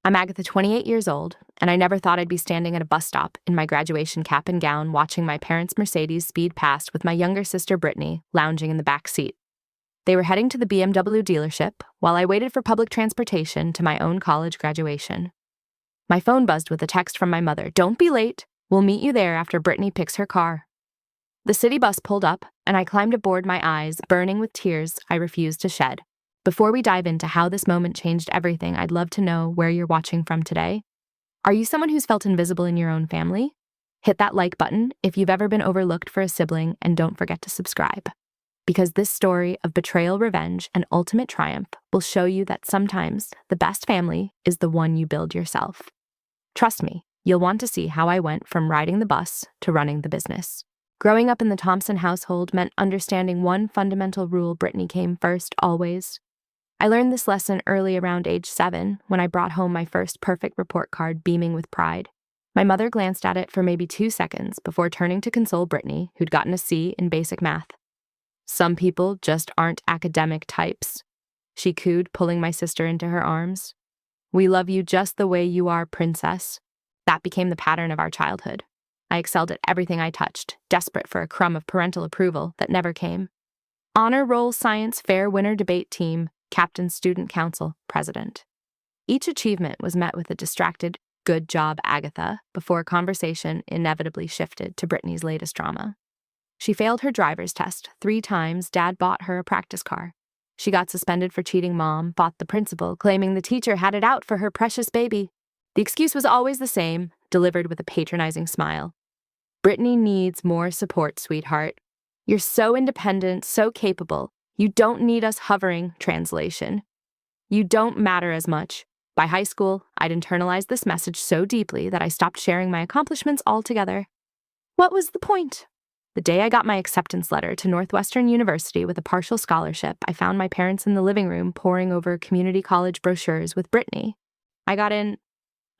I'm Agatha, 28 years old, and I never thought I'd be standing at a bus stop in my graduation cap and gown watching my parents' Mercedes speed past with my younger sister Brittany lounging in the back seat. They were heading to the BMW dealership while I waited for public transportation to my own college graduation. My phone buzzed with a text from my mother. "Don't be late. We'll meet you there after Brittany picks her car." The city bus pulled up, and I climbed aboard, my eyes burning with tears I refused to shed. Before we dive into how this moment changed everything, I'd love to know where you're watching from today. Are you someone who's felt invisible in your own family? Hit that like button if you've ever been overlooked for a sibling, and don't forget to subscribe. Because this story of betrayal, revenge, and ultimate triumph will show you that sometimes the best family is the one you build yourself. Trust me, you'll want to see how I went from riding the bus to running the business. Growing up in the Thompson household meant understanding one fundamental rule: Brittany came first, always. I learned this lesson early, around age 7, when I brought home my first perfect report card, beaming with pride. My mother glanced at it for maybe 2 seconds before turning to console Brittany, who'd gotten a C in basic math. "Some people just aren't academic types," she cooed, pulling my sister into her arms. "We love you just the way you are, princess." That became the pattern of our childhood. I excelled at everything I touched, desperate for a crumb of parental approval that never came. Honor roll, science fair winner, debate team, captain, student council, president. Each achievement was met with a distracted, "Good job, Agatha," before conversation inevitably shifted to Brittany's latest drama. She failed her driver's test 3 times. Dad bought her a practice car. She got suspended for cheating. Mom fought the principal, claiming the teacher had it out for her precious baby. The excuse was always the same, delivered with a patronizing smile. "Brittany needs more support, sweetheart. You're so independent, so capable. You don't need us hovering," translation. "You don't matter as much." By high school, I'd internalized this message so deeply that I stopped sharing my accomplishments altogether. What was the point? The day I got my acceptance letter to Northwestern University with a partial scholarship, I found my parents in the living room poring over community college brochures with Brittany. "I got in,"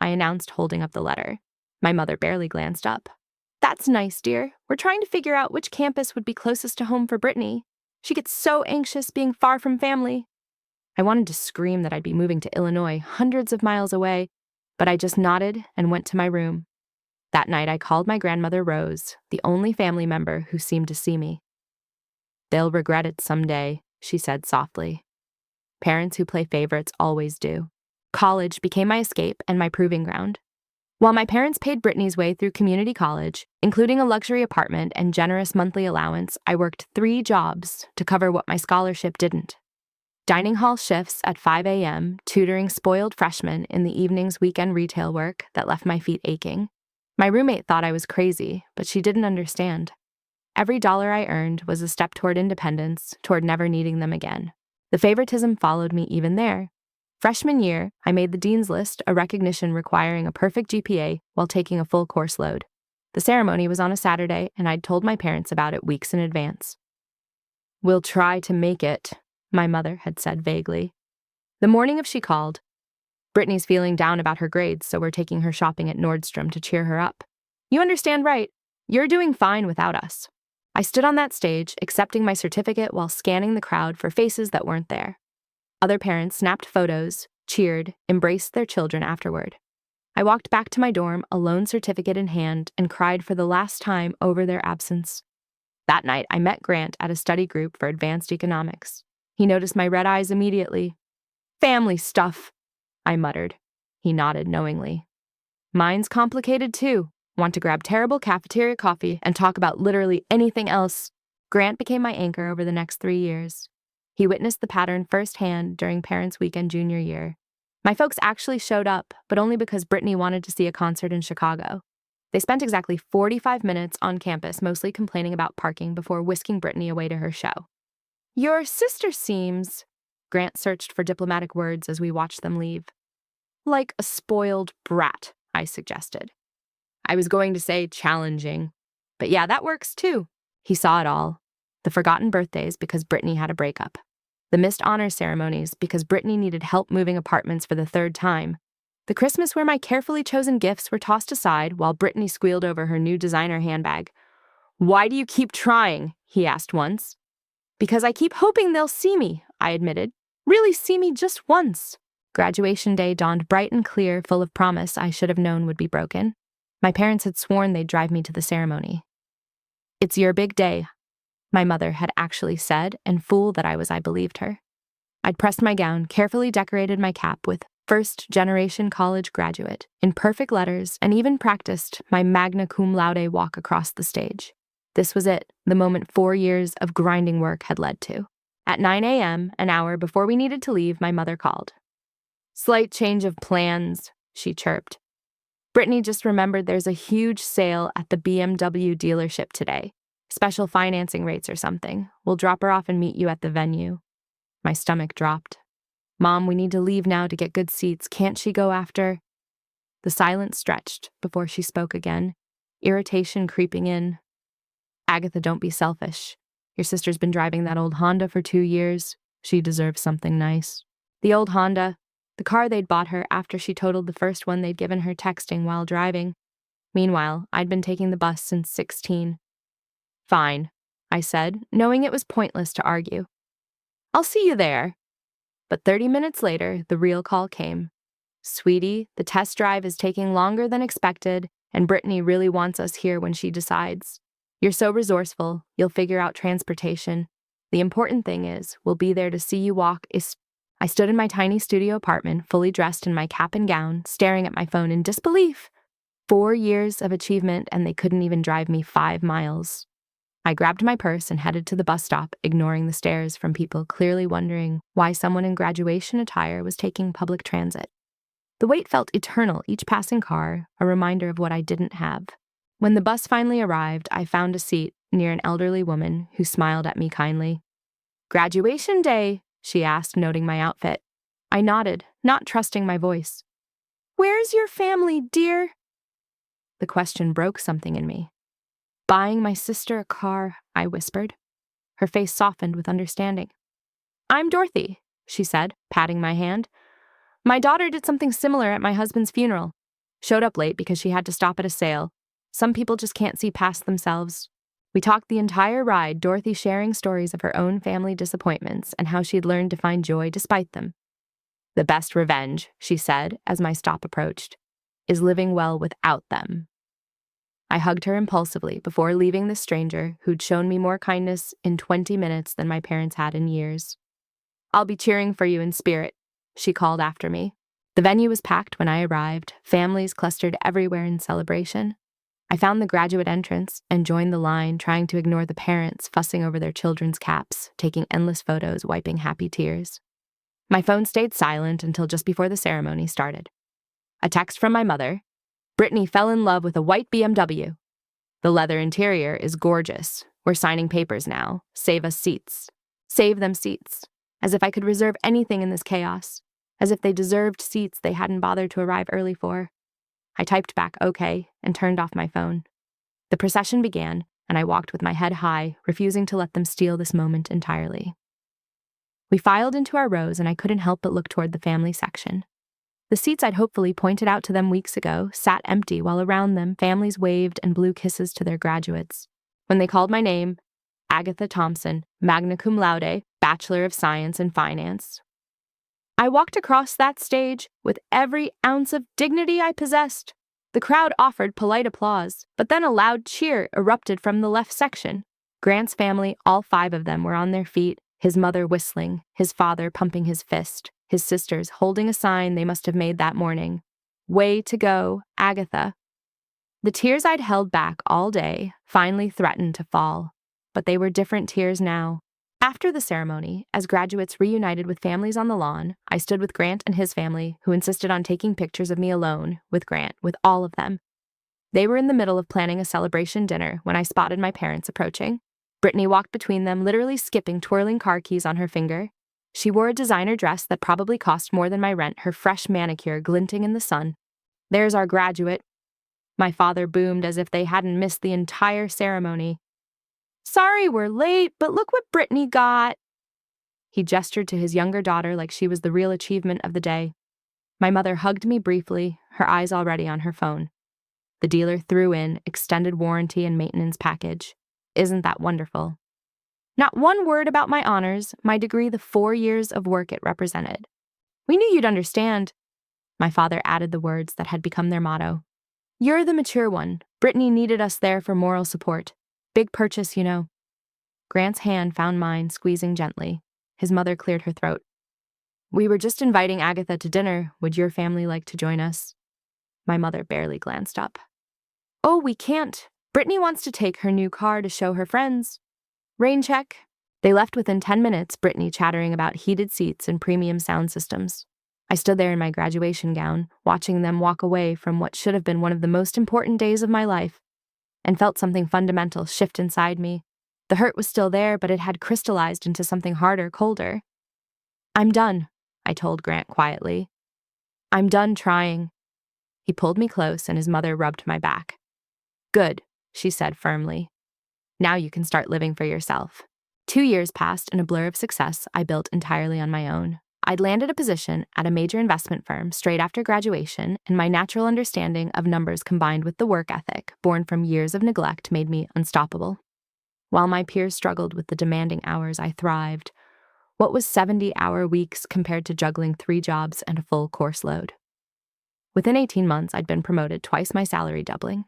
I announced, holding up the letter. My mother barely glanced up. "That's nice, dear. We're trying to figure out which campus would be closest to home for Brittany. She gets so anxious being far from family." I wanted to scream that I'd be moving to Illinois, hundreds of miles away, but I just nodded and went to my room. That night, I called my grandmother Rose, the only family member who seemed to see me. "They'll regret it someday," she said softly. Parents who play favorites always do. College became my escape and my proving ground. While my parents paid Brittany's way through community college, including a luxury apartment and generous monthly allowance, I worked 3 jobs to cover what my scholarship didn't. Dining hall shifts at 5 a.m., tutoring spoiled freshmen in the evenings, weekend retail work that left my feet aching. My roommate thought I was crazy, but she didn't understand. Every dollar I earned was a step toward independence, toward never needing them again. The favoritism followed me even there. Freshman year, I made the dean's list, a recognition requiring a perfect GPA while taking a full course load. The ceremony was on a Saturday, and I'd told my parents about it weeks in advance. "We'll try to make it," my mother had said vaguely. The morning of she called. "Brittany's feeling down about her grades, so we're taking her shopping at Nordstrom to cheer her up. You understand, right? You're doing fine without us." I stood on that stage, accepting my certificate while scanning the crowd for faces that weren't there. Other parents snapped photos, cheered, embraced their children afterward. I walked back to my dorm, a loan certificate in hand, and cried for the last time over their absence. That night, I met Grant at a study group for advanced economics. He noticed my red eyes immediately. "Family stuff," I muttered. He nodded knowingly. "Mine's complicated too. Want to grab terrible cafeteria coffee and talk about literally anything else." Grant became my anchor over the next 3 years. He witnessed the pattern firsthand during Parents' Weekend junior year. My folks actually showed up, but only because Brittany wanted to see a concert in Chicago. They spent exactly 45 minutes on campus, mostly complaining about parking, before whisking Brittany away to her show. "Your sister seems," Grant searched for diplomatic words as we watched them leave. "Like a spoiled brat," I suggested. I was going to say challenging, but yeah, that works too. He saw it all. The forgotten birthdays because Brittany had a breakup. The missed honors ceremonies because Brittany needed help moving apartments for the 3rd time. The Christmas where my carefully chosen gifts were tossed aside while Brittany squealed over her new designer handbag. "Why do you keep trying?" he asked once. "Because I keep hoping they'll see me," I admitted. "Really see me just once." Graduation day dawned bright and clear, full of promise I should have known would be broken. My parents had sworn they'd drive me to the ceremony. "It's your big day," my mother had actually said, and fool that I was, I believed her. I'd pressed my gown, carefully decorated my cap with first-generation college graduate in perfect letters, and even practiced my magna cum laude walk across the stage. This was it, the moment 4 years of grinding work had led to. At 9 a.m., an hour before we needed to leave, my mother called. "Slight change of plans," she chirped. "Brittany just remembered there's a huge sale at the BMW dealership today. Special financing rates or something. We'll drop her off and meet you at the venue." My stomach dropped. "Mom, we need to leave now to get good seats. Can't she go after?" The silence stretched before she spoke again, irritation creeping in. "Agatha, don't be selfish. Your sister's been driving that old Honda for 2 years. She deserves something nice." The old Honda, the car they'd bought her after she totaled the first one they'd given her texting while driving. Meanwhile, I'd been taking the bus since 16. "Fine," I said, knowing it was pointless to argue. "I'll see you there." But 30 minutes later, the real call came. "Sweetie, the test drive is taking longer than expected, and Brittany really wants us here when she decides. You're so resourceful, you'll figure out transportation. The important thing is, we'll be there to see you walk." I stood in my tiny studio apartment, fully dressed in my cap and gown, staring at my phone in disbelief. 4 years of achievement, and they couldn't even drive me 5 miles. I grabbed my purse and headed to the bus stop, ignoring the stares from people clearly wondering why someone in graduation attire was taking public transit. The wait felt eternal, each passing car a reminder of what I didn't have. When the bus finally arrived, I found a seat near an elderly woman who smiled at me kindly. "Graduation day?" she asked, noting my outfit. I nodded, not trusting my voice. "Where's your family, dear?" The question broke something in me. "Buying my sister a car," I whispered. Her face softened with understanding. "I'm Dorothy," she said, patting my hand. "My daughter did something similar at my husband's funeral. Showed up late because she had to stop at a sale. Some people just can't see past themselves." We talked the entire ride, Dorothy sharing stories of her own family disappointments and how she'd learned to find joy despite them. "The best revenge," she said as my stop approached, "is living well without them." I hugged her impulsively before leaving the stranger who'd shown me more kindness in 20 minutes than my parents had in years. "I'll be cheering for you in spirit," she called after me. The venue was packed when I arrived, families clustered everywhere in celebration. I found the graduate entrance and joined the line, trying to ignore the parents fussing over their children's caps, taking endless photos, wiping happy tears. My phone stayed silent until just before the ceremony started. A text from my mother. "Brittany fell in love with a white BMW. The leather interior is gorgeous. We're signing papers now. Save us seats." Save them seats. As if I could reserve anything in this chaos. As if they deserved seats they hadn't bothered to arrive early for. I typed back "okay" and turned off my phone. The procession began, and I walked with my head high, refusing to let them steal this moment entirely. We filed into our rows, and I couldn't help but look toward the family section. The seats I'd hopefully pointed out to them weeks ago sat empty, while around them families waved and blew kisses to their graduates. When they called my name, Agatha Thompson, magna cum laude, Bachelor of Science in Finance, I walked across that stage with every ounce of dignity I possessed. The crowd offered polite applause, but then a loud cheer erupted from the left section. Grant's family, all 5 of them, were on their feet, his mother whistling, his father pumping his fist, his sisters holding a sign they must have made that morning. "Way to go, Agatha." The tears I'd held back all day finally threatened to fall, but they were different tears now. After the ceremony, as graduates reunited with families on the lawn, I stood with Grant and his family, who insisted on taking pictures of me alone, with Grant, with all of them. They were in the middle of planning a celebration dinner when I spotted my parents approaching. Brittany walked between them, literally skipping twirling car keys on her finger. She wore a designer dress that probably cost more than my rent, her fresh manicure glinting in the sun. "There's our graduate," my father boomed as if they hadn't missed the entire ceremony. "Sorry we're late, but look what Brittany got." He gestured to his younger daughter like she was the real achievement of the day. My mother hugged me briefly, her eyes already on her phone. The dealer threw in extended warranty and maintenance package. Isn't that wonderful? Not one word about my honors, my degree, the 4 years of work it represented. We knew you'd understand. My father added the words that had become their motto. You're the mature one. Brittany needed us there for moral support. Big purchase, you know. Grant's hand found mine, squeezing gently. His mother cleared her throat. We were just inviting Agatha to dinner. Would your family like to join us? My mother barely glanced up. Oh, we can't. Brittany wants to take her new car to show her friends. Rain check. They left within 10 minutes, Brittany chattering about heated seats and premium sound systems. I stood there in my graduation gown, watching them walk away from what should have been one of the most important days of my life, and felt something fundamental shift inside me. The hurt was still there, but it had crystallized into something harder, colder. I'm done, I told Grant quietly. I'm done trying. He pulled me close, and his mother rubbed my back. Good, she said firmly. Now you can start living for yourself. 2 years passed in a blur of success I built entirely on my own. I'd landed a position at a major investment firm straight after graduation, and my natural understanding of numbers combined with the work ethic born from years of neglect made me unstoppable. While my peers struggled with the demanding hours, I thrived. What was 70-hour weeks compared to juggling 3 jobs and a full course load? Within 18 months, I'd been promoted, twice my salary doubling.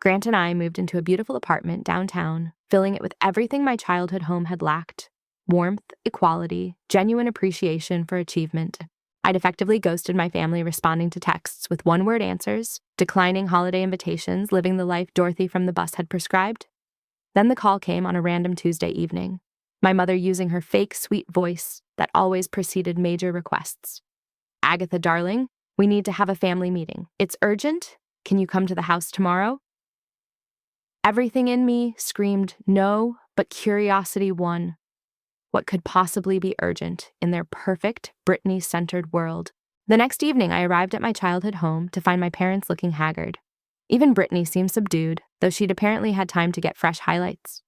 Grant and I moved into a beautiful apartment downtown, filling it with everything my childhood home had lacked: warmth, equality, genuine appreciation for achievement. I'd effectively ghosted my family, responding to texts with one-word answers, declining holiday invitations, living the life Dorothy from the bus had prescribed. Then the call came on a random Tuesday evening, my mother using her fake sweet voice that always preceded major requests. Agatha, darling, we need to have a family meeting. It's urgent. Can you come to the house tomorrow? Everything in me screamed no, but curiosity won. What could possibly be urgent in their perfect, Brittany-centered world? The next evening, I arrived at my childhood home to find my parents looking haggard. Even Brittany seemed subdued, though she'd apparently had time to get fresh highlights.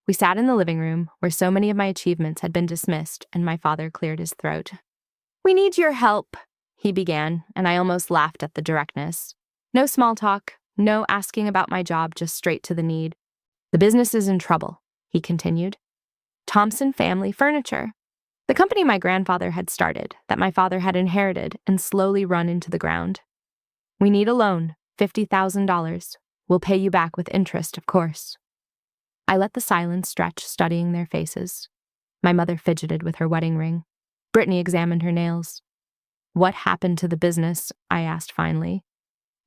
We sat in the living room, where so many of my achievements had been dismissed, and my father cleared his throat. We need your help, he began, and I almost laughed at the directness. No small talk, no asking about my job, just straight to the need. The business is in trouble, he continued. Thompson Family Furniture, the company my grandfather had started, that my father had inherited and slowly run into the ground. We need a loan, $50,000. We'll pay you back with interest, of course. I let the silence stretch, studying their faces. My mother fidgeted with her wedding ring. Brittany examined her nails. What happened to the business? I asked finally.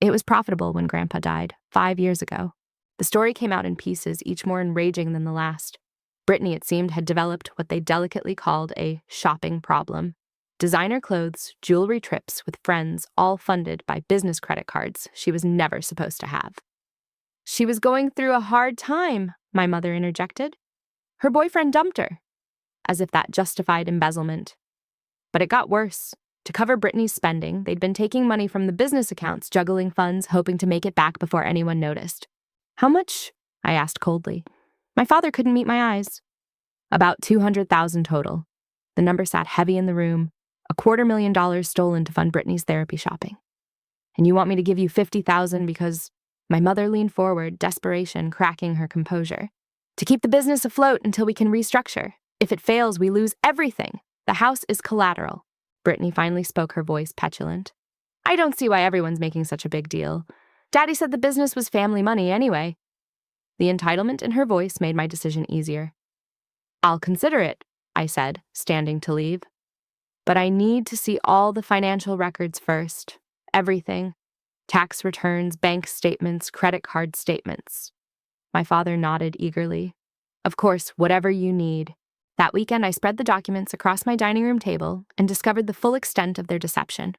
It was profitable when Grandpa died, 5 years ago. The story came out in pieces, each more enraging than the last. Brittany, it seemed, had developed what they delicately called a shopping problem. Designer clothes, jewelry trips with friends, all funded by business credit cards she was never supposed to have. She was going through a hard time, my mother interjected. Her boyfriend dumped her, as if that justified embezzlement. But it got worse. To cover Brittany's spending, they'd been taking money from the business accounts, juggling funds, hoping to make it back before anyone noticed. How much? I asked coldly. My father couldn't meet my eyes. About $200,000 total. The number sat heavy in the room, $250,000 stolen to fund Brittany's therapy shopping. And you want me to give you $50,000 because... My mother leaned forward, desperation cracking her composure. To keep the business afloat until we can restructure. If it fails, we lose everything. The house is collateral. Brittany finally spoke, her voice petulant. I don't see why everyone's making such a big deal. Daddy said the business was family money anyway. The entitlement in her voice made my decision easier. I'll consider it, I said, standing to leave. But I need to see all the financial records first. Everything. Tax returns, bank statements, credit card statements. My father nodded eagerly. Of course, whatever you need. That weekend, I spread the documents across my dining room table and discovered the full extent of their deception.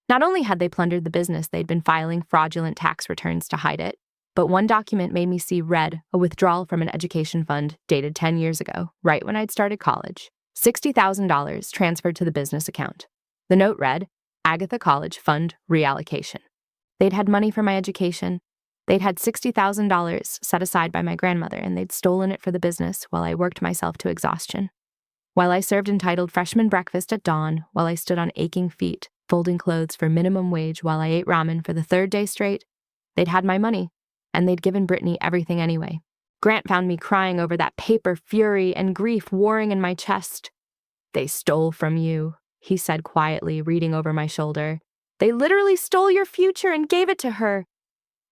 Not only had they plundered the business, they'd been filing fraudulent tax returns to hide it, but one document made me see red, a withdrawal from an education fund dated 10 years ago, right when I'd started college. $60,000 transferred to the business account. The note read, Agatha College Fund Reallocation. They'd had money for my education. They'd had $60,000 set aside by my grandmother, and they'd stolen it for the business while I worked myself to exhaustion. While I served entitled freshman breakfast at dawn, while I stood on aching feet, folding clothes for minimum wage while I ate ramen for the 3rd day straight, they'd had my money, and they'd given Brittany everything anyway. Grant found me crying over that paper, fury and grief warring in my chest. They stole from you, he said quietly, reading over my shoulder. "They literally stole your future and gave it to her."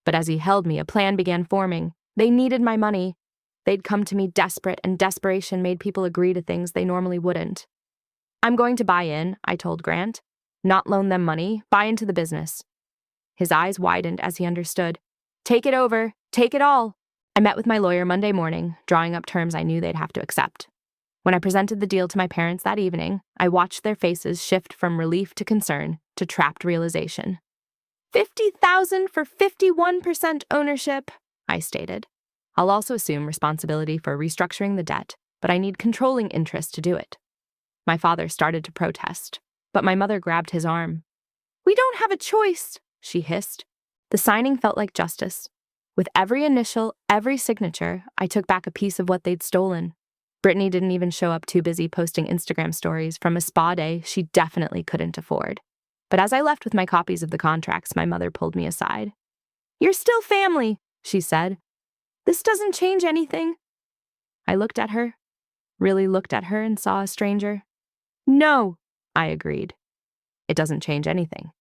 But as he held me, a plan began forming. They needed my money. They'd come to me desperate, and desperation made people agree to things they normally wouldn't. "I'm going to buy in," I told Grant. "Not loan them money, buy into the business." His eyes widened as he understood. "Take it over. Take it all." I met with my lawyer Monday morning, drawing up terms I knew they'd have to accept. When I presented the deal to my parents that evening, I watched their faces shift from relief to concern to trapped realization. "50,000 for 51% ownership," I stated. "I'll also assume responsibility for restructuring the debt, but I need controlling interest to do it." My father started to protest, but my mother grabbed his arm. "We don't have a choice," she hissed. The signing felt like justice. With every initial, every signature, I took back a piece of what they'd stolen. Brittany didn't even show up, too busy posting Instagram stories from a spa day she definitely couldn't afford. But as I left with my copies of the contracts, my mother pulled me aside. "You're still family," she said. "This doesn't change anything." I looked at her, really looked at her, and saw a stranger. "No," I agreed. "It doesn't change anything.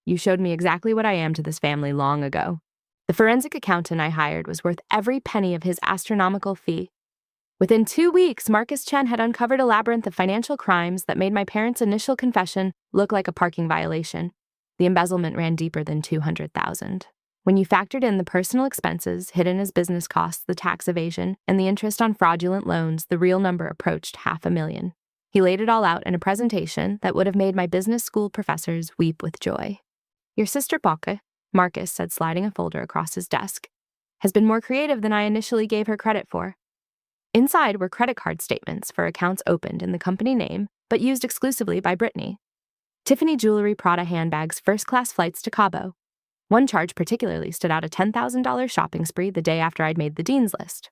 You showed me exactly what I am to this family long ago." The forensic accountant I hired was worth every penny of his astronomical fee. Within 2 weeks, Marcus Chen had uncovered a labyrinth of financial crimes that made my parents' initial confession look like a parking violation. The embezzlement ran deeper than $200,000. When you factored in the personal expenses, hidden as business costs, the tax evasion, and the interest on fraudulent loans, the real number approached $500,000. He laid it all out in a presentation that would have made my business school professors weep with joy. "Your sister Bocke," Marcus said, sliding a folder across his desk, "has been more creative than I initially gave her credit for." Inside were credit card statements for accounts opened in the company name, but used exclusively by Brittany. Tiffany jewelry, Prada handbags, first-class flights to Cabo. One charge particularly stood out: a $10,000 shopping spree the day after I'd made the dean's list.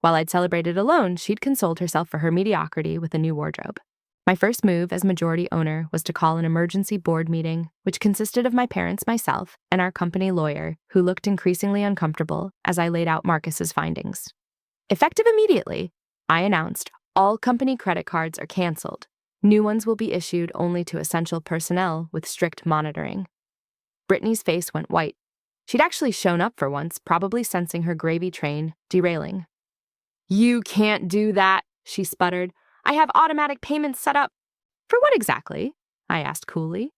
While I'd celebrated alone, she'd consoled herself for her mediocrity with a new wardrobe. My first move as majority owner was to call an emergency board meeting, which consisted of my parents, myself, and our company lawyer, who looked increasingly uncomfortable as I laid out Marcus's findings. Effective immediately, I announced, all company credit cards are canceled. New ones will be issued only to essential personnel with strict monitoring. Brittany's face went white. She'd actually shown up for once, probably sensing her gravy train derailing. "You can't do that," she sputtered. "I have automatic payments set up." "For what exactly?" I asked coolly.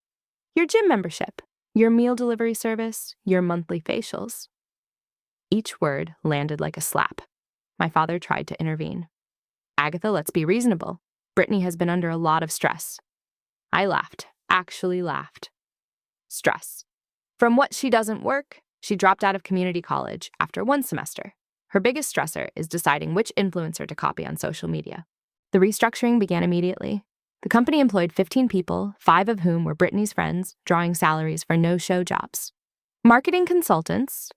"Your gym membership, your meal delivery service, your monthly facials." Each word landed like a slap. My father tried to intervene. "Agatha, let's be reasonable. Brittany has been under a lot of stress." I laughed, actually laughed. Stress. From what she doesn't work, she dropped out of community college after 1 semester. Her biggest stressor is deciding which influencer to copy on social media. The restructuring began immediately. The company employed 15 people, 5 of whom were Brittany's friends, drawing salaries for no-show jobs. Marketing consultants,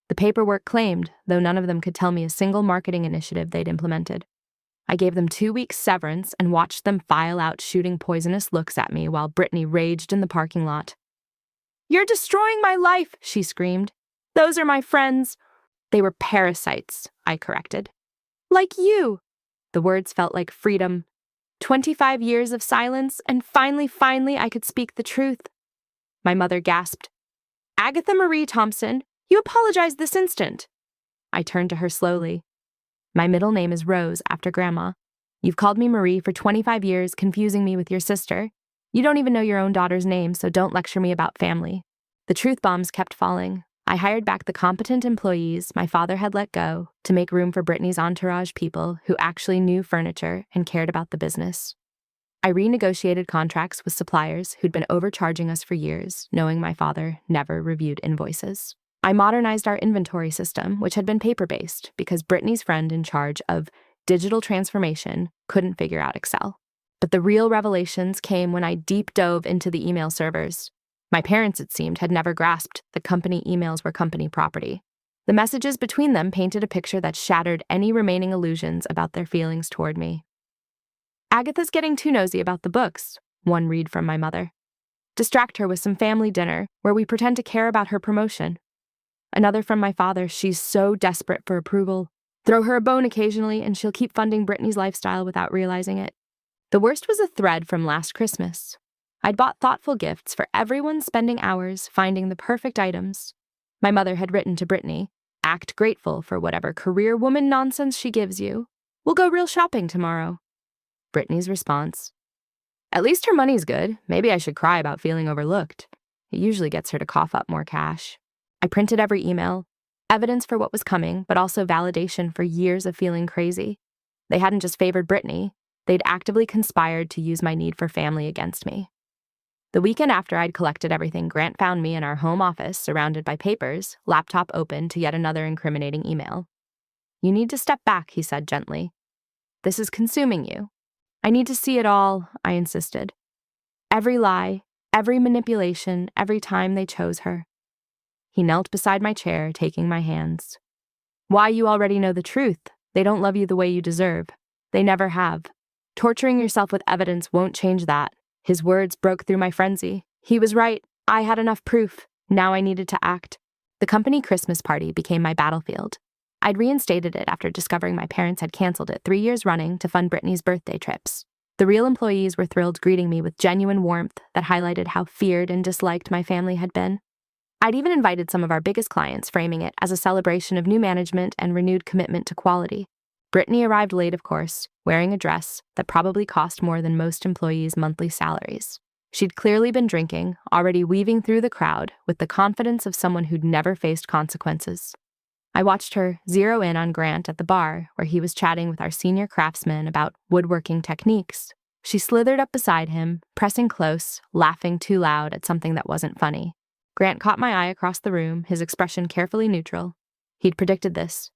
the paperwork claimed, though none of them could tell me a single marketing initiative they'd implemented. I gave them 2 weeks severance and watched them file out, shooting poisonous looks at me while Brittany raged in the parking lot. "You're destroying my life," she screamed. "Those are my friends." "They were parasites," I corrected. "Like you." The words felt like freedom. 25 years of silence, and finally, I could speak the truth. My mother gasped. "Agatha Marie Thompson, you apologize this instant." I turned to her slowly. "My middle name is Rose, after Grandma. You've called me Marie for 25 years, confusing me with your sister. You don't even know your own daughter's name, so don't lecture me about family." The truth bombs kept falling. I hired back the competent employees my father had let go to make room for Brittany's entourage people who actually knew furniture and cared about the business. I renegotiated contracts with suppliers who'd been overcharging us for years, knowing my father never reviewed invoices. I modernized our inventory system, which had been paper-based, because Brittany's friend in charge of digital transformation couldn't figure out Excel. But the real revelations came when I deep dove into the email servers. My parents, it seemed, had never grasped that company emails were company property. The messages between them painted a picture that shattered any remaining illusions about their feelings toward me. "Agatha's getting too nosy about the books," one read from my mother. "Distract her with some family dinner where we pretend to care about her promotion." Another from my father, "She's so desperate for approval. Throw her a bone occasionally and she'll keep funding Brittany's lifestyle without realizing it." The worst was a thread from last Christmas. I'd bought thoughtful gifts for everyone, spending hours finding the perfect items. My mother had written to Brittany, "Act grateful for whatever career woman nonsense she gives you. We'll go real shopping tomorrow." Brittany's response: "At least her money's good. Maybe I should cry about feeling overlooked." It usually gets her to cough up more cash. I printed every email, evidence for what was coming, but also validation for years of feeling crazy. They hadn't just favored Brittany, they'd actively conspired to use my need for family against me. The weekend after I'd collected everything, Grant found me in our home office, surrounded by papers, laptop open to yet another incriminating email. "You need to step back," he said gently. "This is consuming you." "I need to see it all," I insisted. Every lie, every manipulation, every time they chose her. He knelt beside my chair, taking my hands. "Why, you already know the truth. They don't love you the way you deserve. They never have. Torturing yourself with evidence won't change that." His words broke through my frenzy. He was right. I had enough proof. Now I needed to act. The company Christmas party became my battlefield. I'd reinstated it after discovering my parents had canceled it 3 years running to fund Brittany's birthday trips. The real employees were thrilled, greeting me with genuine warmth that highlighted how feared and disliked my family had been. I'd even invited some of our biggest clients, framing it as a celebration of new management and renewed commitment to quality. Brittany arrived late, of course, wearing a dress that probably cost more than most employees' monthly salaries. She'd clearly been drinking, already weaving through the crowd with the confidence of someone who'd never faced consequences. I watched her zero in on Grant at the bar, where he was chatting with our senior craftsman about woodworking techniques. She slithered up beside him, pressing close, laughing too loud at something that wasn't funny. Grant caught my eye across the room, his expression carefully neutral. He'd predicted this.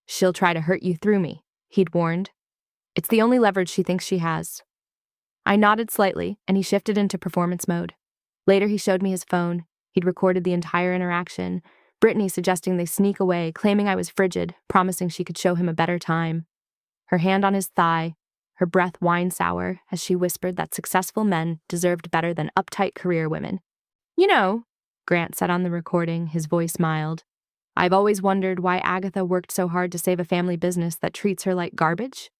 "She'll try to hurt you through me," he'd warned. "It's the only leverage she thinks she has." I nodded slightly, and he shifted into performance mode. Later, he showed me his phone. He'd recorded the entire interaction, Brittany suggesting they sneak away, claiming I was frigid, promising she could show him a better time. Her hand on his thigh, her breath wine sour, as she whispered that successful men deserved better than uptight career women. "You know," Grant said on the recording, his voice mild, "I've always wondered why Agatha worked so hard to save a family business that treats her like garbage."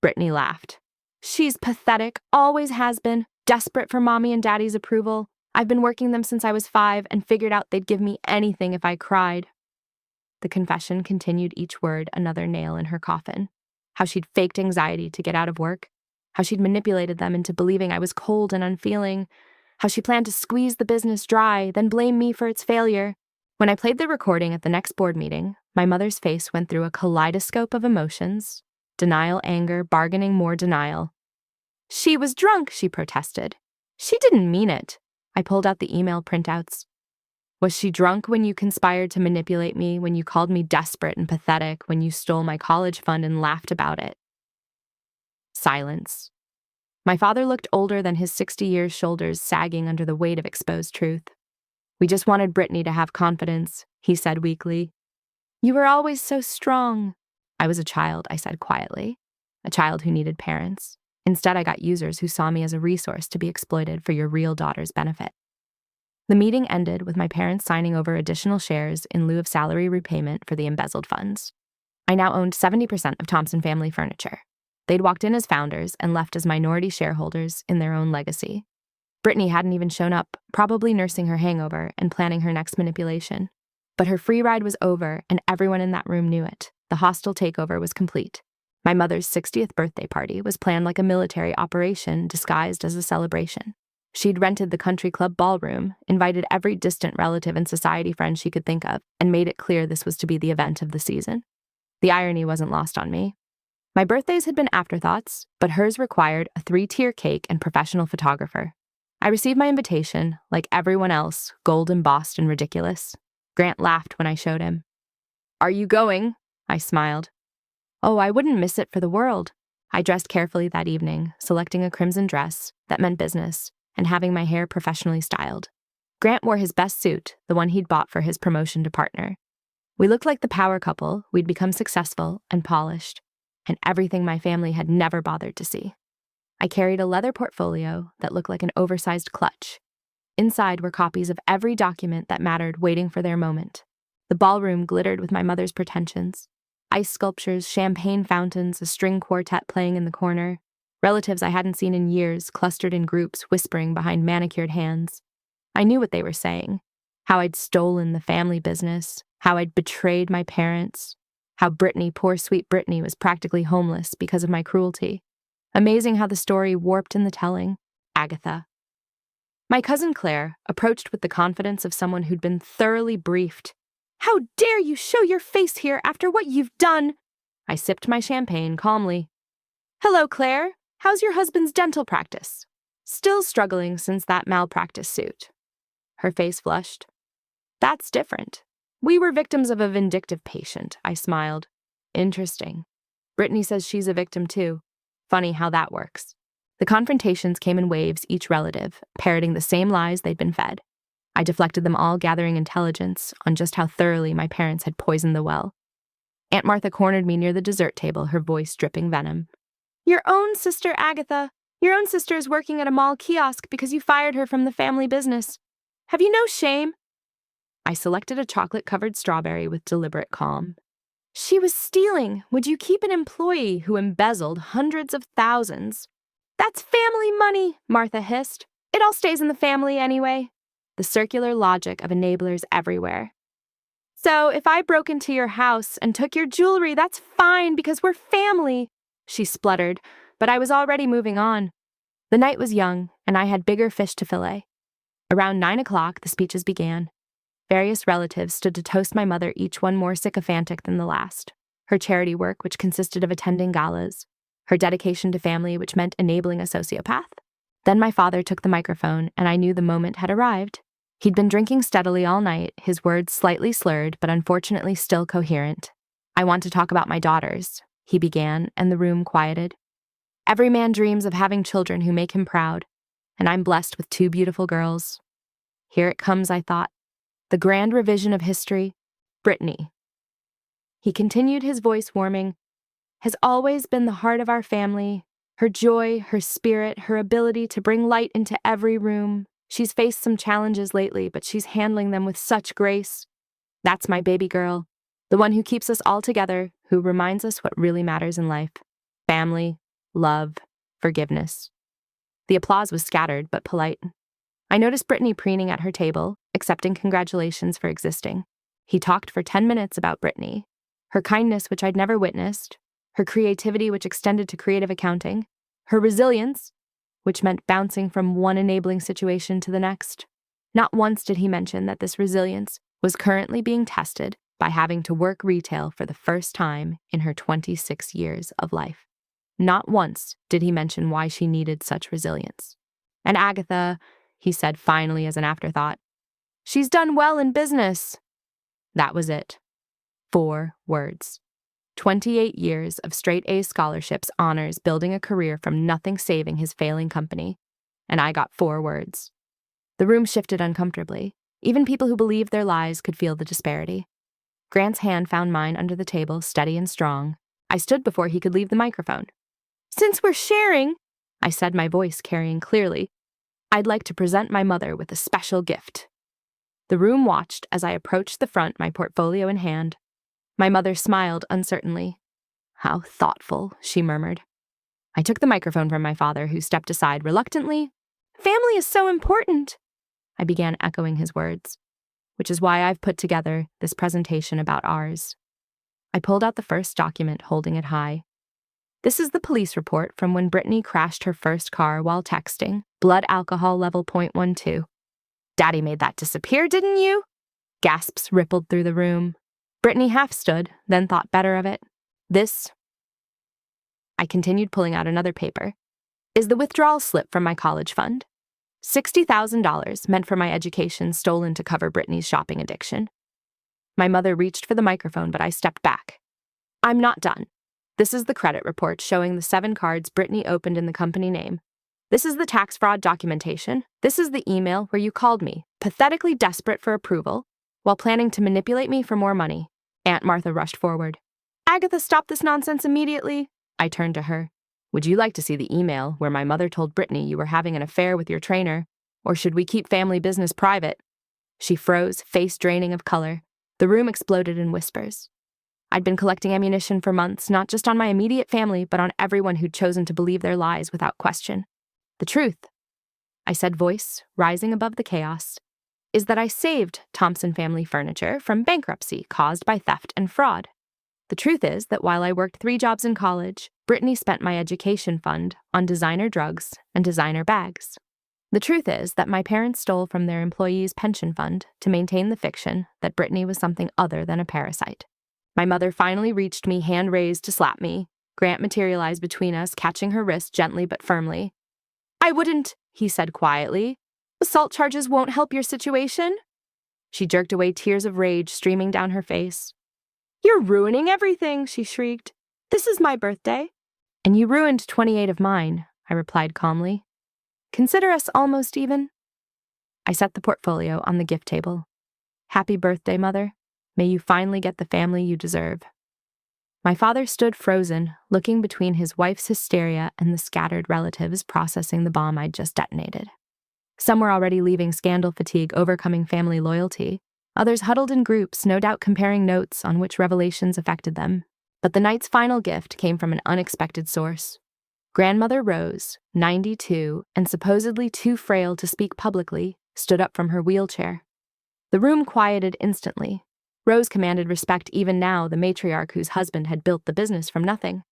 Brittany laughed. "She's pathetic, always has been, desperate for mommy and daddy's approval. I've been working them since I was 5 and figured out they'd give me anything if I cried." The confession continued, each word another nail in her coffin. How she'd faked anxiety to get out of work. How she'd manipulated them into believing I was cold and unfeeling. How she planned to squeeze the business dry, then blame me for its failure. When I played the recording at the next board meeting, my mother's face went through a kaleidoscope of emotions. Denial, anger, bargaining, more denial. "She was drunk," she protested. "She didn't mean it." I pulled out the email printouts. "Was she drunk when you conspired to manipulate me, when you called me desperate and pathetic, when you stole my college fund and laughed about it?" Silence. My father looked older than his 60 years, shoulders sagging under the weight of exposed truth. "We just wanted Brittany to have confidence," he said weakly. "You were always so strong." "I was a child," I said quietly. "A child who needed parents. Instead, I got users who saw me as a resource to be exploited for your real daughter's benefit." The meeting ended with my parents signing over additional shares in lieu of salary repayment for the embezzled funds. I now owned 70% of Thompson Family Furniture. They'd walked in as founders and left as minority shareholders in their own legacy. Brittany hadn't even shown up, probably nursing her hangover and planning her next manipulation. But her free ride was over, and everyone in that room knew it. The hostile takeover was complete. My mother's 60th birthday party was planned like a military operation disguised as a celebration. She'd rented the country club ballroom, invited every distant relative and society friend she could think of, and made it clear this was to be the event of the season. The irony wasn't lost on me. My birthdays had been afterthoughts, but hers required a 3-tier cake and professional photographer. I received my invitation, like everyone else, gold embossed and ridiculous. Grant laughed when I showed him. "Are you going?" I smiled. "Oh, I wouldn't miss it for the world." I dressed carefully that evening, selecting a crimson dress that meant business, and having my hair professionally styled. Grant wore his best suit, the one he'd bought for his promotion to partner. We looked like the power couple we'd become, successful and polished, and everything my family had never bothered to see. I carried a leather portfolio that looked like an oversized clutch. Inside were copies of every document that mattered, waiting for their moment. The ballroom glittered with my mother's pretensions. Ice sculptures, champagne fountains, a string quartet playing in the corner. Relatives I hadn't seen in years clustered in groups, whispering behind manicured hands. I knew what they were saying. How I'd stolen the family business, how I'd betrayed my parents, how Brittany, poor sweet Brittany, was practically homeless because of my cruelty. Amazing how the story warped in the telling. Agatha. My cousin Claire approached with the confidence of someone who'd been thoroughly briefed. "How dare you show your face here after what you've done?" I sipped my champagne calmly. "Hello, Claire. How's your husband's dental practice?" "Still struggling since that malpractice suit." Her face flushed. "That's different. We were victims of a vindictive patient," I smiled. "Interesting. Brittany says she's a victim too. Funny how that works." The confrontations came in waves, each relative, parroting the same lies they'd been fed. I deflected them all, gathering intelligence on just how thoroughly my parents had poisoned the well. Aunt Martha cornered me near the dessert table, her voice dripping venom. "Your own sister, Agatha. Your own sister is working at a mall kiosk because you fired her from the family business. Have you no shame?" I selected a chocolate-covered strawberry with deliberate calm. "She was stealing. Would you keep an employee who embezzled hundreds of thousands?" "That's family money," Martha hissed. "It all stays in the family anyway." The circular logic of enablers everywhere. "So if I broke into your house and took your jewelry, that's fine because we're family," she spluttered, but I was already moving on. The night was young, and I had bigger fish to fillet. Around 9 o'clock, the speeches began. Various relatives stood to toast my mother, each one more sycophantic than the last. Her charity work, which consisted of attending galas. Her dedication to family, which meant enabling a sociopath. Then my father took the microphone, and I knew the moment had arrived. He'd been drinking steadily all night, his words slightly slurred, but unfortunately still coherent. "I want to talk about my daughters," he began, and the room quieted. "Every man dreams of having children who make him proud, and I'm blessed with 2 beautiful girls. Here it comes, I thought. The grand revision of history, Brittany." He continued, his voice warming. "Has always been the heart of our family. Her joy, her spirit, her ability to bring light into every room. She's faced some challenges lately, but she's handling them with such grace. That's my baby girl, the one who keeps us all together, who reminds us what really matters in life. Family, love, forgiveness." The applause was scattered but polite. I noticed Brittany preening at her table, accepting congratulations for existing. He talked for 10 minutes about Brittany, her kindness, which I'd never witnessed, her creativity, which extended to creative accounting, her resilience, which meant bouncing from one enabling situation to the next. Not once did he mention that this resilience was currently being tested by having to work retail for the first time in her 26 years of life. Not once did he mention why she needed such resilience. "And Agatha," he said finally as an afterthought, "she's done well in business." That was it. 4 words. 28 years of straight-A scholarships, honors, building a career from nothing, saving his failing company. And I got 4 words. The room shifted uncomfortably. Even people who believed their lies could feel the disparity. Grant's hand found mine under the table, steady and strong. I stood before he could leave the microphone. "Since we're sharing," I said, my voice carrying clearly, "I'd like to present my mother with a special gift." The room watched as I approached the front, my portfolio in hand. My mother smiled uncertainly. "How thoughtful," she murmured. I took the microphone from my father, who stepped aside reluctantly. "Family is so important," I began echoing his words, "which is why I've put together this presentation about ours." I pulled out the first document, holding it high. "This is the police report from when Brittany crashed her first car while texting. Blood alcohol level 0.12. Daddy made that disappear, didn't you?" Gasps rippled through the room. Brittany half stood, then thought better of it. "This," I continued, pulling out another paper, "is the withdrawal slip from my college fund. $60,000 meant for my education, stolen to cover Brittany's shopping addiction." My mother reached for the microphone, but I stepped back. "I'm not done. This is the credit report showing the 7 cards Brittany opened in the company name. This is the tax fraud documentation. This is the email where you called me, pathetically desperate for approval, while planning to manipulate me for more money." Aunt Martha rushed forward. "Agatha, stop this nonsense immediately." I turned to her. "Would you like to see the email where my mother told Brittany you were having an affair with your trainer, or should we keep family business private?" She froze, face draining of color. The room exploded in whispers. I'd been collecting ammunition for months, not just on my immediate family, but on everyone who'd chosen to believe their lies without question. The truth, I said, voice rising above the chaos, is that I saved Thompson Family Furniture from bankruptcy caused by theft and fraud. The truth is that while I worked 3 jobs in college, Brittany spent my education fund on designer drugs and designer bags. The truth is that my parents stole from their employees' pension fund to maintain the fiction that Brittany was something other than a parasite. My mother finally reached me, hand raised to slap me. Grant materialized between us, catching her wrist gently but firmly. "I wouldn't," he said quietly. "Assault charges won't help your situation." She jerked away, tears of rage streaming down her face. "You're ruining everything," she shrieked. "This is my birthday." "And you ruined 28 of mine," I replied calmly. "Consider us almost even." I set the portfolio on the gift table. "Happy birthday, Mother. May you finally get the family you deserve." My father stood frozen, looking between his wife's hysteria and the scattered relatives processing the bomb I'd just detonated. Some were already leaving scandal fatigue, overcoming family loyalty. Others huddled in groups, no doubt comparing notes on which revelations affected them. But the night's final gift came from an unexpected source. Grandmother Rose, 92 and supposedly too frail to speak publicly, stood up from her wheelchair. The room quieted instantly. Rose commanded respect even now, the matriarch whose husband had built the business from nothing.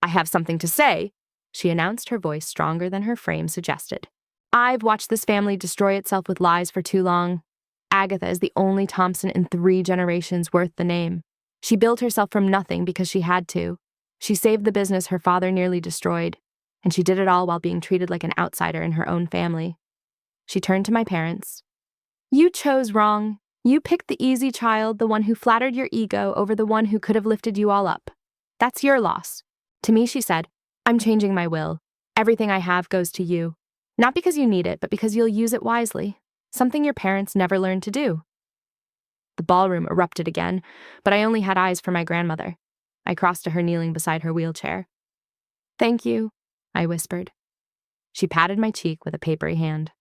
"I have something to say," she announced, her voice stronger than her frame suggested. "I've watched this family destroy itself with lies for too long. Agatha is the only Thompson in 3 generations worth the name. She built herself from nothing because she had to. She saved the business her father nearly destroyed, and she did it all while being treated like an outsider in her own family." She turned to my parents. "You chose wrong. You picked the easy child, the one who flattered your ego over the one who could have lifted you all up. That's your loss." To me, she said, "I'm changing my will. Everything I have goes to you. Not because you need it, but because you'll use it wisely. Something your parents never learned to do." The ballroom erupted again, but I only had eyes for my grandmother. I crossed to her, kneeling beside her wheelchair. "Thank you," I whispered. She patted my cheek with a papery hand.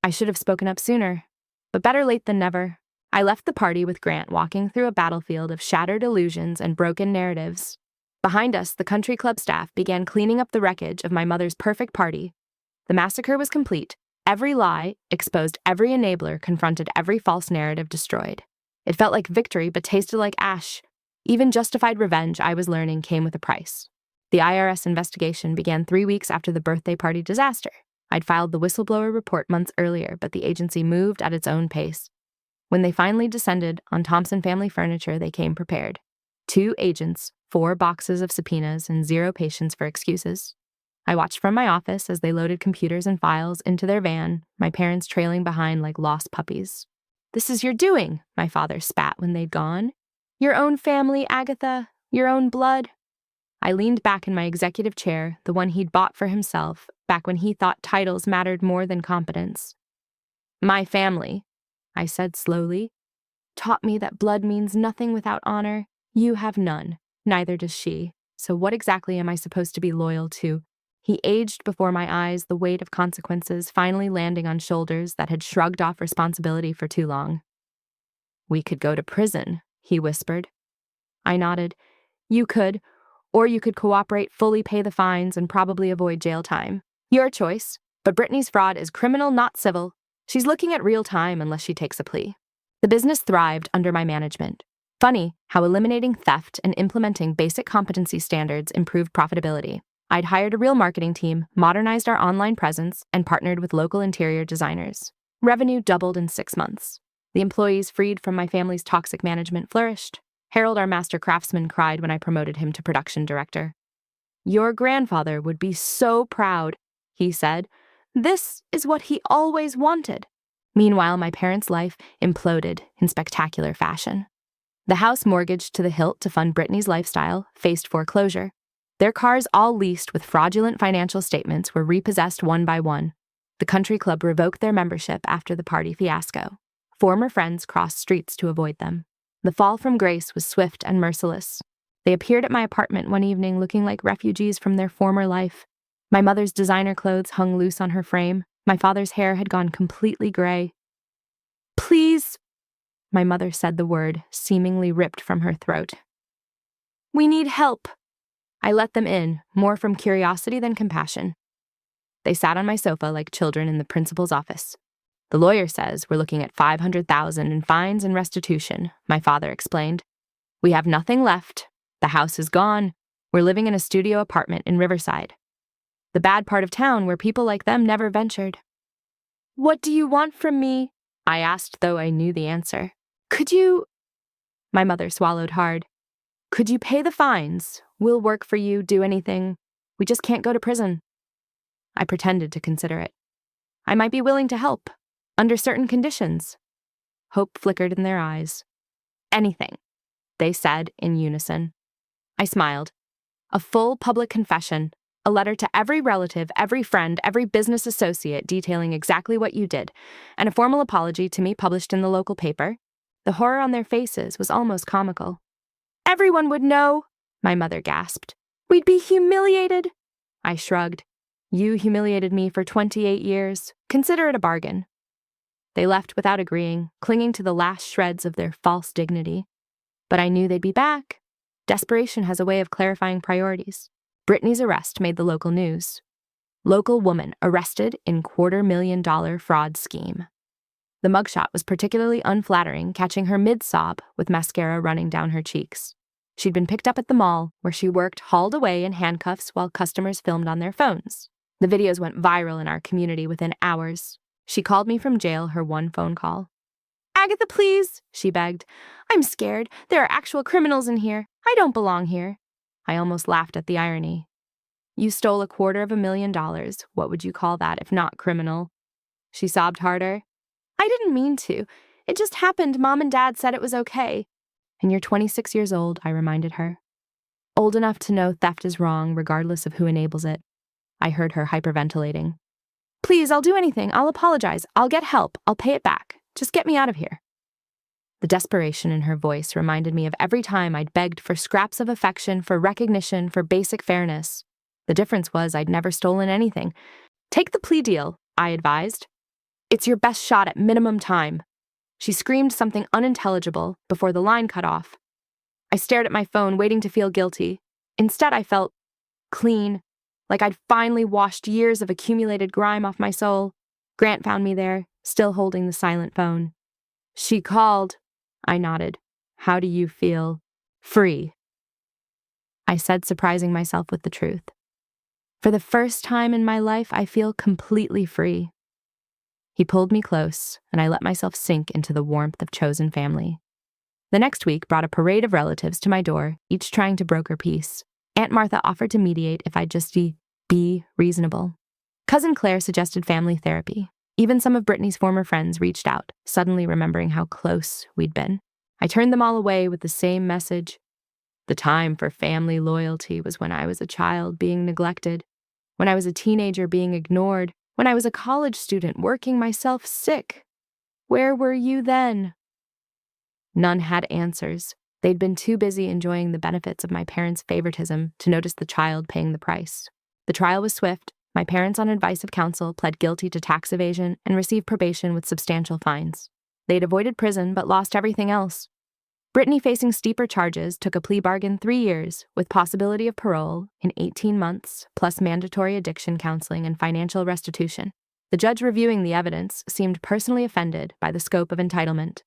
I should have spoken up sooner, but better late than never. I left the party with Grant walking through a battlefield of shattered illusions and broken narratives. Behind us, the country club staff began cleaning up the wreckage of my mother's perfect party. The massacre was complete. Every lie exposed, every enabler confronted, every false narrative destroyed. It felt like victory, but tasted like ash. Even justified revenge, I was learning, came with a price. The IRS investigation began 3 weeks after the birthday party disaster. I'd filed the whistleblower report months earlier, but the agency moved at its own pace. When they finally descended on Thompson Family Furniture, they came prepared. 2 agents, 4 boxes of subpoenas, and 0 patience for excuses. I watched from my office as they loaded computers and files into their van, my parents trailing behind like lost puppies. "This is your doing," my father spat when they'd gone. "Your own family, Agatha. Your own blood." I leaned back in my executive chair, the one he'd bought for himself, back when he thought titles mattered more than competence. "My family," I said slowly, "taught me that blood means nothing without honor. You have none. Neither does she. So what exactly am I supposed to be loyal to?" He aged before my eyes, the weight of consequences finally landing on shoulders that had shrugged off responsibility for too long. "We could go to prison," he whispered. I nodded. "You could. Or you could cooperate, fully pay the fines, and probably avoid jail time. Your choice. But Brittany's fraud is criminal, not civil. She's looking at real time unless she takes a plea." The business thrived under my management. Funny how eliminating theft and implementing basic competency standards improved profitability. I'd hired a real marketing team, modernized our online presence, and partnered with local interior designers. Revenue doubled in 6 months. The employees freed from my family's toxic management flourished. Harold, our master craftsman, cried when I promoted him to production director. "Your grandfather would be so proud," he said. "This is what he always wanted." Meanwhile, my parents' life imploded in spectacular fashion. The house mortgaged to the hilt to fund Brittany's lifestyle faced foreclosure. Their cars, all leased with fraudulent financial statements, were repossessed one by one. The country club revoked their membership after the party fiasco. Former friends crossed streets to avoid them. The fall from grace was swift and merciless. They appeared at my apartment one evening looking like refugees from their former life. My mother's designer clothes hung loose on her frame. My father's hair had gone completely gray. "Please," my mother said the word, seemingly ripped from her throat. We need help. I let them in, more from curiosity than compassion. They sat on my sofa like children in the principal's office. The lawyer says we're looking at $500,000 in fines and restitution, my father explained. We have nothing left. The house is gone. We're living in a studio apartment in Riverside, the bad part of town where people like them never ventured. What do you want from me? I asked, though I knew the answer. Could you... My mother swallowed hard. Could you pay the fines? We'll work for you, do anything. We just can't go to prison. I pretended to consider it. I might be willing to help, under certain conditions. Hope flickered in their eyes. Anything, they said in unison. I smiled. A full public confession, a letter to every relative, every friend, every business associate detailing exactly what you did, and a formal apology to me published in the local paper. The horror on their faces was almost comical. Everyone would know, my mother gasped. We'd be humiliated. I shrugged. You humiliated me for 28 years. Consider it a bargain. They left without agreeing, clinging to the last shreds of their false dignity. But I knew they'd be back. Desperation has a way of clarifying priorities. Brittany's arrest made the local news. Local woman arrested in $250,000 fraud scheme. The mugshot was particularly unflattering, catching her mid-sob with mascara running down her cheeks. She'd been picked up at the mall, where she worked hauled away in handcuffs while customers filmed on their phones. The videos went viral in our community within hours. She called me from jail her one phone call. Agatha, please, she begged. I'm scared. There are actual criminals in here. I don't belong here. I almost laughed at the irony. You stole $250,000. What would you call that if not criminal? She sobbed harder. I didn't mean to. It just happened. Mom and Dad said it was okay. And you're 26 years old, I reminded her. Old enough to know theft is wrong, regardless of who enables it. I heard her hyperventilating. Please, I'll do anything. I'll apologize. I'll get help. I'll pay it back. Just get me out of here. The desperation in her voice reminded me of every time I'd begged for scraps of affection, for recognition, for basic fairness. The difference was I'd never stolen anything. Take the plea deal, I advised. It's your best shot at minimum time. She screamed something unintelligible before the line cut off. I stared at my phone, waiting to feel guilty. Instead, I felt clean, like I'd finally washed years of accumulated grime off my soul. Grant found me there, still holding the silent phone. She called. I nodded. How do you feel? Free. I said, surprising myself with the truth. For the first time in my life, I feel completely free. He pulled me close, and I let myself sink into the warmth of chosen family. The next week brought a parade of relatives to my door, each trying to broker peace. Aunt Martha offered to mediate if I'd just be reasonable. Cousin Claire suggested family therapy. Even some of Brittany's former friends reached out, suddenly remembering how close we'd been. I turned them all away with the same message. The time for family loyalty was when I was a child being neglected, when I was a teenager being ignored, when I was a college student working myself sick. Where were you then? None had answers. They'd been too busy enjoying the benefits of my parents' favoritism to notice the child paying the price. The trial was swift. My parents, on advice of counsel, pled guilty to tax evasion and received probation with substantial fines. They'd avoided prison but lost everything else. Brittany, facing steeper charges, took a plea bargain 3 years, with possibility of parole in 18 months, plus mandatory addiction counseling and financial restitution. The judge reviewing the evidence seemed personally offended by the scope of entitlement.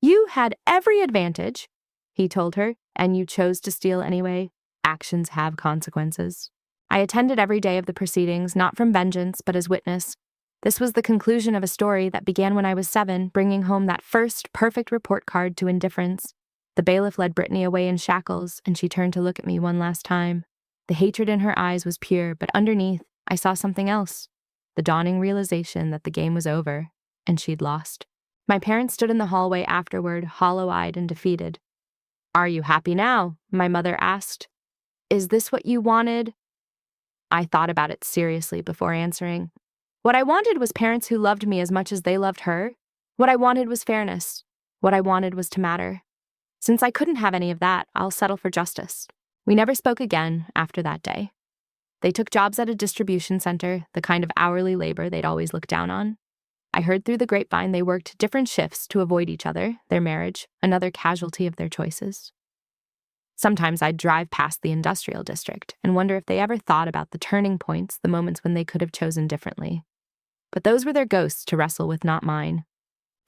You had every advantage, he told her, and you chose to steal anyway. Actions have consequences. I attended every day of the proceedings, not from vengeance, but as witness. This was the conclusion of a story that began when I was 7, bringing home that first perfect report card to indifference. The bailiff led Brittany away in shackles, and she turned to look at me one last time. The hatred in her eyes was pure, but underneath, I saw something else. The dawning realization that the game was over, and she'd lost. My parents stood in the hallway afterward, hollow-eyed and defeated. Are you happy now? My mother asked. Is this what you wanted? I thought about it seriously before answering. What I wanted was parents who loved me as much as they loved her. What I wanted was fairness. What I wanted was to matter. Since I couldn't have any of that, I'll settle for justice. We never spoke again after that day. They took jobs at a distribution center, the kind of hourly labor they'd always looked down on. I heard through the grapevine they worked different shifts to avoid each other, their marriage, another casualty of their choices. Sometimes I'd drive past the industrial district and wonder if they ever thought about the turning points, the moments when they could have chosen differently. But those were their ghosts to wrestle with, not mine.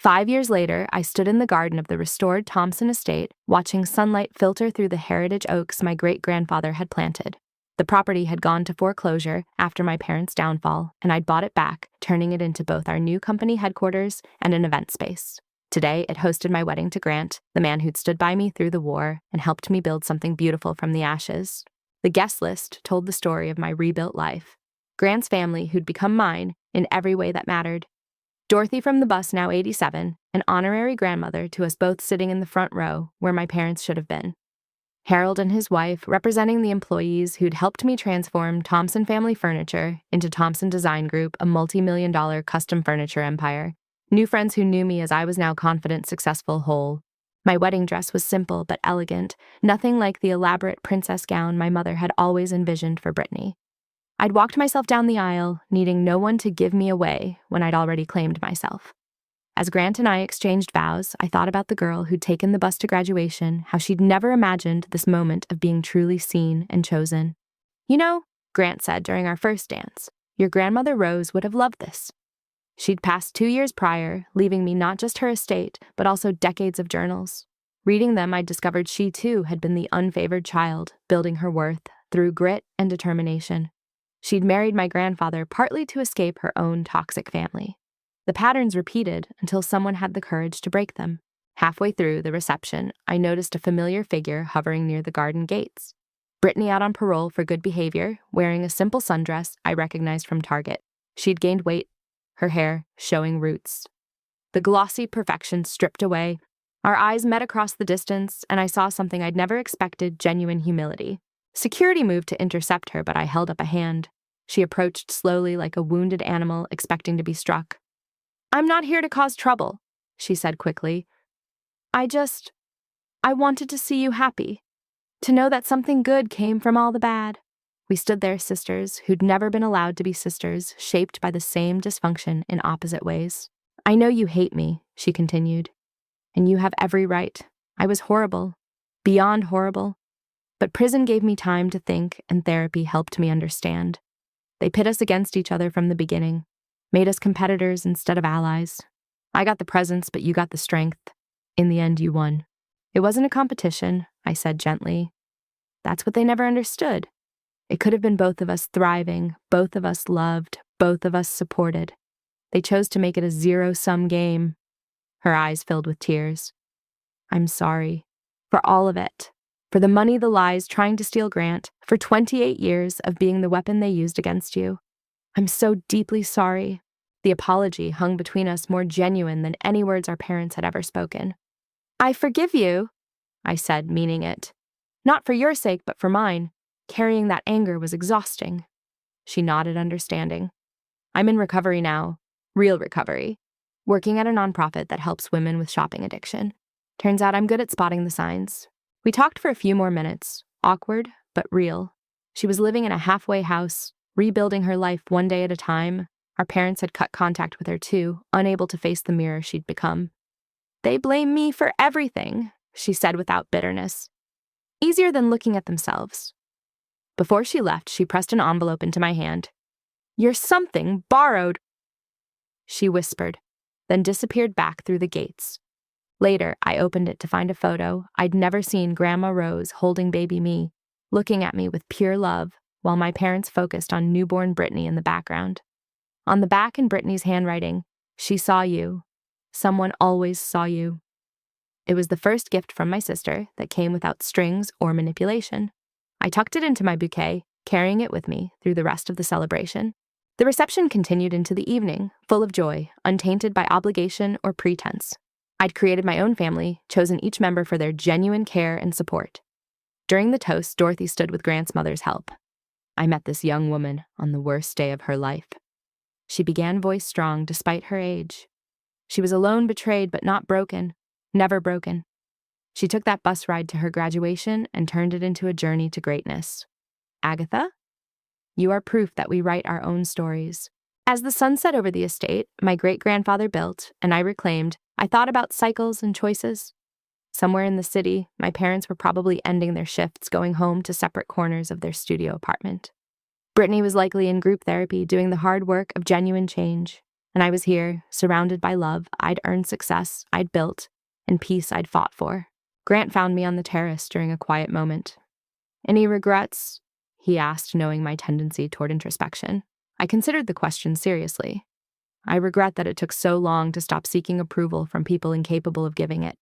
5 years later, I stood in the garden of the restored Thompson estate, watching sunlight filter through the heritage oaks my great-grandfather had planted. The property had gone to foreclosure after my parents' downfall, and I'd bought it back, turning it into both our new company headquarters and an event space. Today, it hosted my wedding to Grant, the man who'd stood by me through the war and helped me build something beautiful from the ashes. The guest list told the story of my rebuilt life. Grant's family, who'd become mine in every way that mattered. Dorothy from the bus, now 87, an honorary grandmother to us both sitting in the front row where my parents should have been. Harold and his wife, representing the employees who'd helped me transform Thompson Family Furniture into Thompson Design Group, a multi-million-dollar custom furniture empire. New friends who knew me as I was now confident, successful, whole. My wedding dress was simple but elegant, nothing like the elaborate princess gown my mother had always envisioned for Brittany. I'd walked myself down the aisle, needing no one to give me away when I'd already claimed myself. As Grant and I exchanged vows, I thought about the girl who'd taken the bus to graduation, how she'd never imagined this moment of being truly seen and chosen. "You know," Grant said during our first dance, "your grandmother Rose would have loved this." She'd passed 2 years prior, leaving me not just her estate, but also decades of journals. Reading them, I discovered she too had been the unfavored child, building her worth through grit and determination. She'd married my grandfather partly to escape her own toxic family. The patterns repeated until someone had the courage to break them. Halfway through the reception, I noticed a familiar figure hovering near the garden gates. Brittany, out on parole for good behavior, wearing a simple sundress I recognized from Target. She'd gained weight, her hair showing roots. The glossy perfection stripped away. Our eyes met across the distance, and I saw something I'd never expected: genuine humility. Security moved to intercept her, but I held up a hand. She approached slowly like a wounded animal expecting to be struck. "I'm not here to cause trouble," she said quickly. I wanted to see you happy, to know that something good came from all the bad." We stood there, sisters who'd never been allowed to be sisters, shaped by the same dysfunction in opposite ways. "I know you hate me," she continued, "and you have every right. I was horrible, beyond horrible. But prison gave me time to think, and therapy helped me understand. They pit us against each other from the beginning, made us competitors instead of allies. I got the presents, but you got the strength. In the end, you won. It wasn't a competition," I said gently. "That's what they never understood. It could have been both of us thriving, both of us loved, both of us supported. They chose to make it a zero-sum game." Her eyes filled with tears. "I'm sorry. For all of it. For the money, the lies, trying to steal Grant. For 28 years of being the weapon they used against you. I'm so deeply sorry." The apology hung between us, more genuine than any words our parents had ever spoken. "I forgive you," I said, meaning it. "Not for your sake, but for mine. Carrying that anger was exhausting." She nodded, understanding. "I'm in recovery now. Real recovery. Working at a nonprofit that helps women with shopping addiction. Turns out I'm good at spotting the signs." We talked for a few more minutes, awkward but real. She was living in a halfway house, rebuilding her life one day at a time. Our parents had cut contact with her too, unable to face the mirror she'd become. "They blame me for everything," she said without bitterness. "Easier than looking at themselves." Before she left, she pressed an envelope into my hand. "You're something borrowed," she whispered, then disappeared back through the gates. Later, I opened it to find a photo. I'd never seen Grandma Rose holding baby me, looking at me with pure love, while my parents focused on newborn Brittany in the background. On the back, in Brittany's handwriting, "She saw you. Someone always saw you." It was the first gift from my sister that came without strings or manipulation. I tucked it into my bouquet, carrying it with me through the rest of the celebration. The reception continued into the evening, full of joy, untainted by obligation or pretense. I'd created my own family, chosen each member for their genuine care and support. During the toast, Dorothy stood with Grant's mother's help. "I met this young woman on the worst day of her life." She began, voice strong despite her age. She was alone, betrayed, but not broken, never broken. She took that bus ride to her graduation and turned it into a journey to greatness. "Agatha, you are proof that we write our own stories." As the sun set over the estate my great-grandfather built and I reclaimed, I thought about cycles and choices. Somewhere in the city, my parents were probably ending their shifts, going home to separate corners of their studio apartment. Brittany was likely in group therapy, doing the hard work of genuine change, and I was here, surrounded by love I'd earned, success I'd built, and peace I'd fought for. Grant found me on the terrace during a quiet moment. "Any regrets?" he asked, knowing my tendency toward introspection. I considered the question seriously. "I regret that it took so long to stop seeking approval from people incapable of giving it.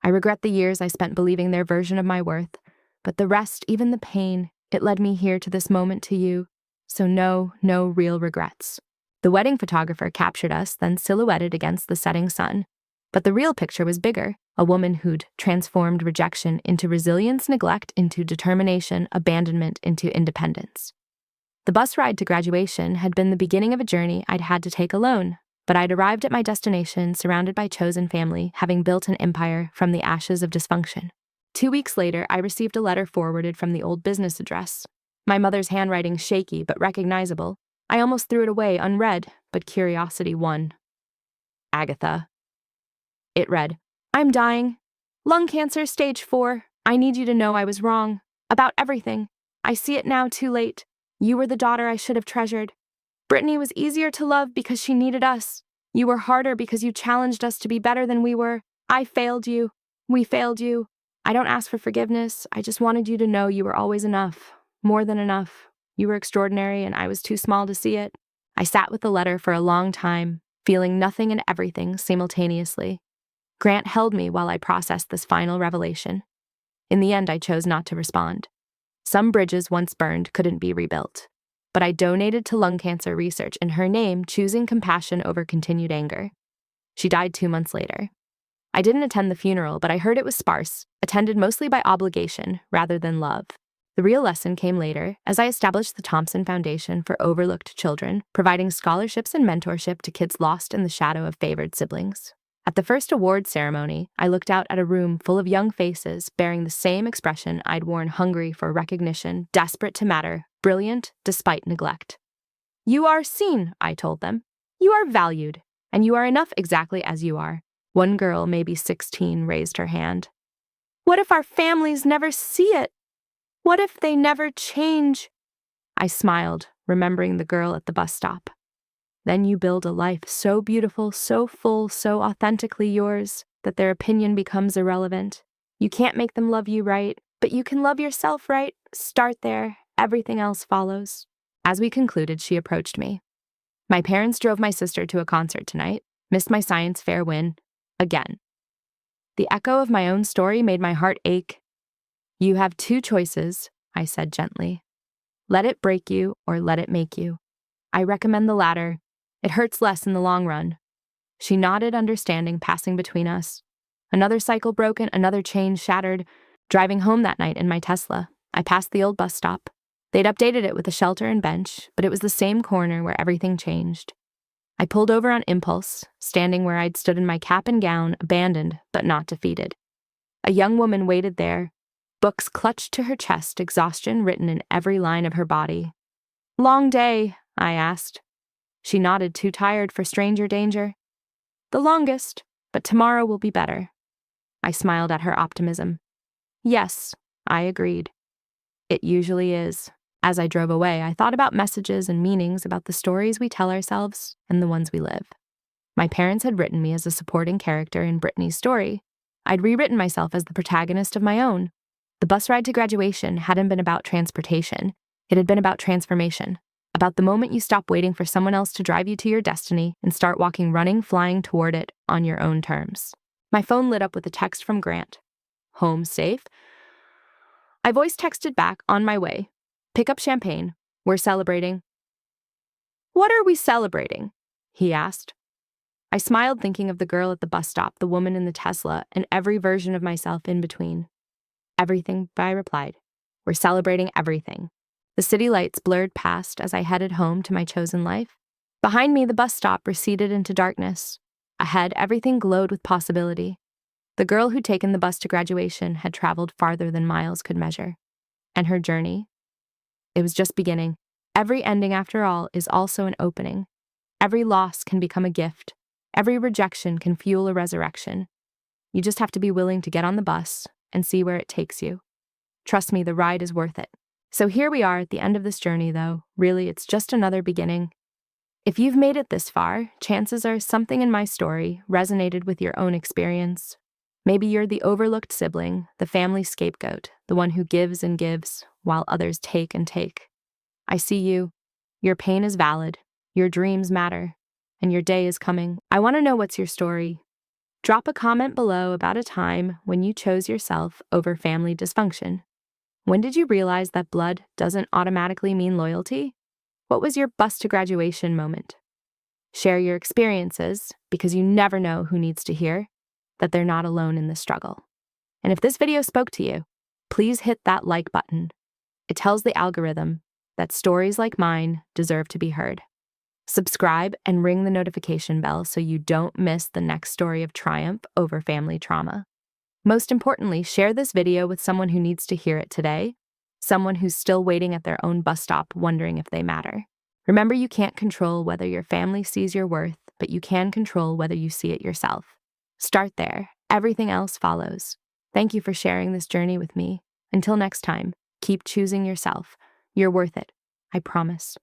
I regret the years I spent believing their version of my worth, but the rest, even the pain, it led me here to this moment to you. So no real regrets." The wedding photographer captured us, then silhouetted against the setting sun. But the real picture was bigger, a woman who'd transformed rejection into resilience, neglect into determination, abandonment into independence. The bus ride to graduation had been the beginning of a journey I'd had to take alone, but I'd arrived at my destination surrounded by chosen family, having built an empire from the ashes of dysfunction. 2 weeks later, I received a letter forwarded from the old business address. My mother's handwriting shaky but recognizable. I almost threw it away unread, but curiosity won. "Agatha." It read, "I'm dying. Lung cancer, stage 4. I need you to know I was wrong. About everything. I see it now, too late. You were the daughter I should have treasured. Brittany was easier to love because she needed us. You were harder because you challenged us to be better than we were. I failed you. We failed you. I don't ask for forgiveness. I just wanted you to know you were always enough. More than enough. You were extraordinary, and I was too small to see it." I sat with the letter for a long time, feeling nothing and everything simultaneously. Grant held me while I processed this final revelation. In the end, I chose not to respond. Some bridges once burned couldn't be rebuilt. But I donated to lung cancer research in her name, choosing compassion over continued anger. She died 2 months later. I didn't attend the funeral, but I heard it was sparse, attended mostly by obligation rather than love. The real lesson came later, as I established the Thompson Foundation for Overlooked Children, providing scholarships and mentorship to kids lost in the shadow of favored siblings. At the first award ceremony, I looked out at a room full of young faces bearing the same expression I'd worn, hungry for recognition, desperate to matter, brilliant despite neglect. "You are seen," I told them. "You are valued, and you are enough exactly as you are." One girl, maybe 16, raised her hand. "What if our families never see it? What if they never change?" I smiled, remembering the girl at the bus stop. "Then you build a life so beautiful, so full, so authentically yours, that their opinion becomes irrelevant. You can't make them love you right, but you can love yourself right. Start there. Everything else follows." As we concluded, she approached me. "My parents drove my sister to a concert tonight. Missed my science fair win. Again." The echo of my own story made my heart ache. "You have 2 choices," I said gently. "Let it break you or let it make you. I recommend the latter. It hurts less in the long run." She nodded, understanding, passing between us. Another cycle broken, another chain shattered. Driving home that night in my Tesla, I passed the old bus stop. They'd updated it with a shelter and bench, but it was the same corner where everything changed. I pulled over on impulse, standing where I'd stood in my cap and gown, abandoned but not defeated. A young woman waited there, books clutched to her chest, exhaustion written in every line of her body. "Long day?" I asked. She nodded, too tired for stranger danger. "The longest, but tomorrow will be better." I smiled at her optimism. "Yes," I agreed. "It usually is." As I drove away, I thought about messages and meanings, about the stories we tell ourselves and the ones we live. My parents had written me as a supporting character in Brittany's story. I'd rewritten myself as the protagonist of my own. The bus ride to graduation hadn't been about transportation. It had been about transformation, about the moment you stop waiting for someone else to drive you to your destiny and start walking, running, flying toward it on your own terms. My phone lit up with a text from Grant. "Home safe?" I voice texted back, "On my way. Pick up champagne. We're celebrating." "What are we celebrating?" he asked. I smiled, thinking of the girl at the bus stop, the woman in the Tesla, and every version of myself in between. "Everything," I replied. "We're celebrating everything." The city lights blurred past as I headed home to my chosen life. Behind me, the bus stop receded into darkness. Ahead, everything glowed with possibility. The girl who'd taken the bus to graduation had traveled farther than miles could measure. And her journey? It was just beginning. Every ending, after all, is also an opening. Every loss can become a gift. Every rejection can fuel a resurrection. You just have to be willing to get on the bus and see where it takes you. Trust me, the ride is worth it. So here we are at the end of this journey, though. Really, it's just another beginning. If you've made it this far, chances are something in my story resonated with your own experience. Maybe you're the overlooked sibling, the family scapegoat, the one who gives and gives while others take and take. I see you. Your pain is valid. Your dreams matter. And your day is coming. I want to know what's your story. Drop a comment below about a time when you chose yourself over family dysfunction. When did you realize that blood doesn't automatically mean loyalty? What was your bus to graduation moment? Share your experiences, because you never know who needs to hear that they're not alone in the struggle. And if this video spoke to you, please hit that like button. It tells the algorithm that stories like mine deserve to be heard. Subscribe and ring the notification bell so you don't miss the next story of triumph over family trauma. Most importantly, share this video with someone who needs to hear it today, someone who's still waiting at their own bus stop wondering if they matter. Remember, you can't control whether your family sees your worth, but you can control whether you see it yourself. Start there. Everything else follows. Thank you for sharing this journey with me. Until next time, keep choosing yourself. You're worth it. I promise.